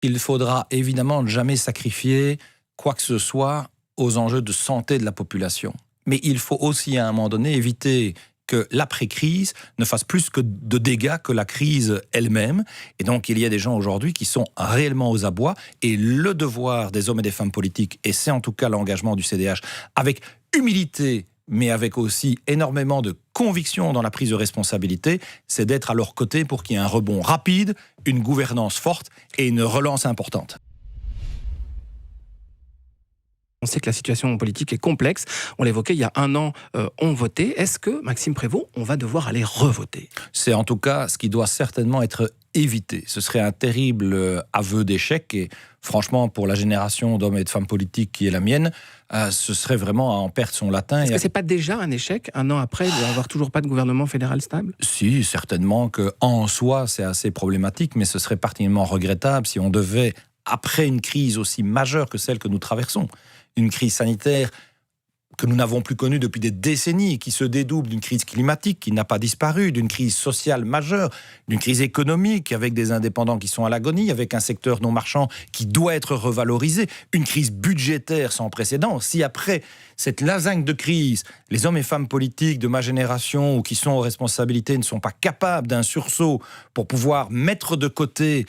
Il faudra évidemment jamais sacrifier quoi que ce soit aux enjeux de santé de la population. Mais il faut aussi à un moment donné éviter que l'après-crise ne fasse plus que de dégâts que la crise elle-même. Et donc il y a des gens aujourd'hui qui sont réellement aux abois. Et le devoir des hommes et des femmes politiques, et c'est en tout cas l'engagement du CDH, avec humilité, mais avec aussi énormément de conviction dans la prise de responsabilité, c'est d'être à leur côté pour qu'il y ait un rebond rapide, une gouvernance forte et une relance importante. On sait que la situation politique est complexe. On l'évoquait, il y a un an, on votait. Est-ce que, Maxime Prévost, on va devoir aller revoter ? C'est en tout cas ce qui doit certainement être évité. Ce serait un terrible aveu d'échec et franchement, pour la génération d'hommes et de femmes politiques qui est la mienne, ce serait vraiment à en perdre son latin. Est-ce que ce n'est pas déjà un échec, un an après, d'avoir toujours pas de gouvernement fédéral stable ? Si, certainement qu'en soi, c'est assez problématique, mais ce serait particulièrement regrettable si on devait, après une crise aussi majeure que celle que nous traversons, une crise sanitaire que nous n'avons plus connue depuis des décennies, qui se dédouble d'une crise climatique qui n'a pas disparu, d'une crise sociale majeure, d'une crise économique avec des indépendants qui sont à l'agonie, avec un secteur non marchand qui doit être revalorisé, une crise budgétaire sans précédent. Si après cette lasagne de crise, les hommes et femmes politiques de ma génération ou qui sont aux responsabilités ne sont pas capables d'un sursaut pour pouvoir mettre de côté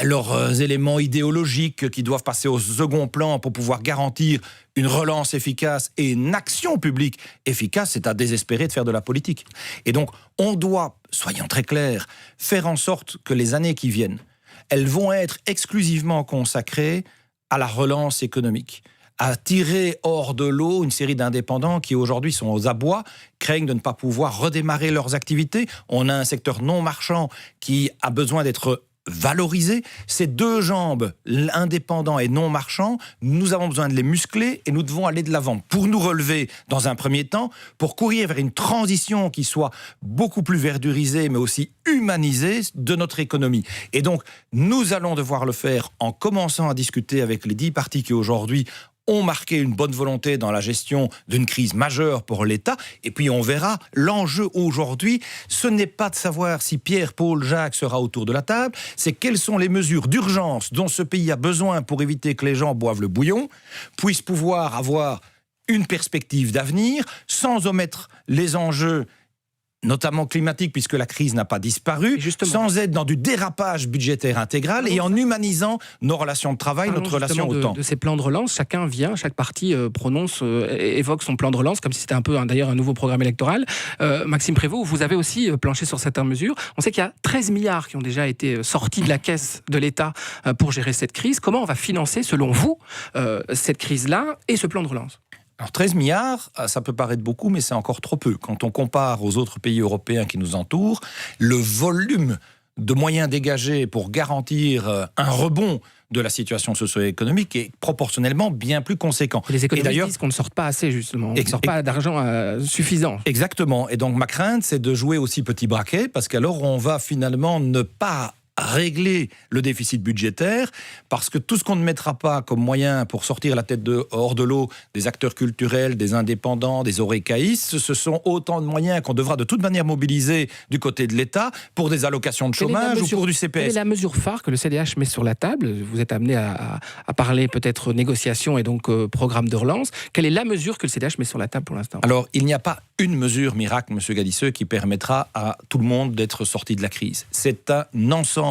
leurs éléments idéologiques qui doivent passer au second plan pour pouvoir garantir une relance efficace et une action publique efficace, c'est à désespérer de faire de la politique. Et donc, on doit, soyons très clairs, faire en sorte que les années qui viennent, elles vont être exclusivement consacrées à la relance économique, à tirer hors de l'eau une série d'indépendants qui aujourd'hui sont aux abois, craignent de ne pas pouvoir redémarrer leurs activités. On a un secteur non marchand qui a besoin d'être valoriser. Ces deux jambes, indépendants et non marchands, nous avons besoin de les muscler et nous devons aller de l'avant pour nous relever dans un premier temps, pour courir vers une transition qui soit beaucoup plus verdurisée mais aussi humanisée de notre économie. Et donc, nous allons devoir le faire en commençant à discuter avec les 10 partis qui aujourd'hui ont marqué une bonne volonté dans la gestion d'une crise majeure pour l'État. Et puis on verra, l'enjeu aujourd'hui, ce n'est pas de savoir si Pierre, Paul, Jacques sera autour de la table, c'est quelles sont les mesures d'urgence dont ce pays a besoin pour éviter que les gens boivent le bouillon, puissent pouvoir avoir une perspective d'avenir, sans omettre les enjeux notamment climatique, puisque la crise n'a pas disparu, sans être dans du dérapage budgétaire intégral et en humanisant nos relations de travail, notre relation au temps. De ces plans de relance, chaque parti évoque son plan de relance, comme si c'était un peu d'ailleurs un nouveau programme électoral. Maxime Prévost, vous avez aussi planché sur certaines mesures. On sait qu'il y a 13 milliards qui ont déjà été sortis de la caisse de l'État pour gérer cette crise. Comment on va financer, selon vous, cette crise-là et ce plan de relance ? Alors 13 milliards, ça peut paraître beaucoup, mais c'est encore trop peu. Quand on compare aux autres pays européens qui nous entourent, le volume de moyens dégagés pour garantir un rebond de la situation socio-économique est proportionnellement bien plus conséquent. Les économistes disent qu'on ne sort pas assez, justement. On ne sort pas d'argent suffisant. Exactement. Et donc ma crainte, c'est de jouer aussi petit braquet, parce qu'alors on va finalement ne pas régler le déficit budgétaire, parce que tout ce qu'on ne mettra pas comme moyen pour sortir la tête hors de l'eau des acteurs culturels, des indépendants, des orecaïstes, ce sont autant de moyens qu'on devra de toute manière mobiliser du côté de l'État pour des allocations de chômage ou pour du CPS. Quelle est la mesure phare que le CDH met sur la table ? Vous êtes amené à parler peut-être négociation et donc programme de relance. Quelle est la mesure que le CDH met sur la table pour l'instant ? Alors, il n'y a pas une mesure miracle, M. Gadisseux, qui permettra à tout le monde d'être sorti de la crise. C'est un ensemble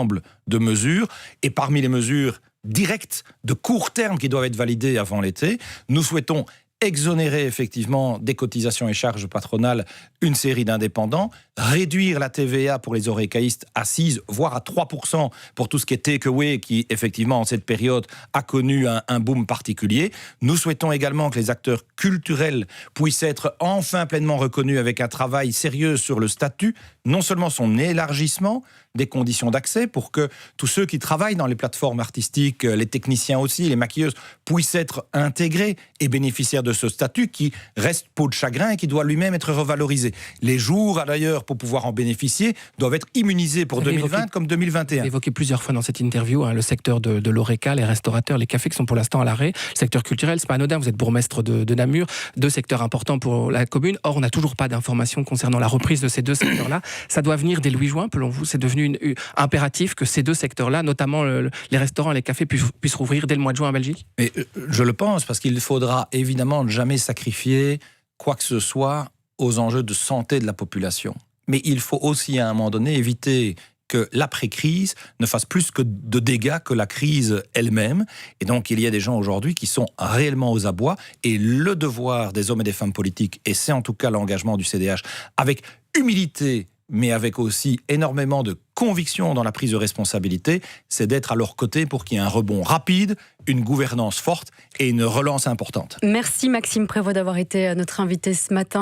de mesures, et parmi les mesures directes de court terme qui doivent être validées avant l'été, nous souhaitons exonérer effectivement des cotisations et charges patronales une série d'indépendants, réduire la TVA pour les orecaïstes à 6, voire à 3% pour tout ce qui est takeaway, qui effectivement en cette période a connu un boom particulier. Nous souhaitons également que les acteurs culturels puissent être enfin pleinement reconnus avec un travail sérieux sur le statut, non seulement son élargissement, des conditions d'accès pour que tous ceux qui travaillent dans les plateformes artistiques, les techniciens aussi, les maquilleuses, puissent être intégrés et bénéficiaires de ce statut qui reste peau de chagrin et qui doit lui-même être revalorisé. Les jours, d'ailleurs, pour pouvoir en bénéficier, doivent être immunisés pour 2020 comme 2021. Vous avez évoqué plusieurs fois dans cette interview le secteur de l'ORECA, les restaurateurs, les cafés qui sont pour l'instant à l'arrêt. Le secteur culturel, c'est pas anodin, vous êtes bourgmestre de Namur, 2 secteurs importants pour la commune. Or, on n'a toujours pas d'informations concernant la reprise de ces 2 secteurs-là. Ça doit venir dès le 8 juin, selon vous, c'est devenu devenu impératif que ces deux secteurs-là, notamment les restaurants et les cafés, puissent rouvrir dès le mois de juin en Belgique? Mais je le pense, parce qu'il faudra évidemment jamais sacrifier quoi que ce soit aux enjeux de santé de la population. Mais il faut aussi à un moment donné éviter que l'après-crise ne fasse plus que de dégâts que la crise elle-même. Et donc, il y a des gens aujourd'hui qui sont réellement aux abois. Et le devoir des hommes et des femmes politiques, et c'est en tout cas l'engagement du CDH, avec humilité, mais avec aussi énormément de conviction dans la prise de responsabilité, c'est d'être à leur côté pour qu'il y ait un rebond rapide, une gouvernance forte et une relance importante. Merci Maxime Prévost d'avoir été notre invité ce matin.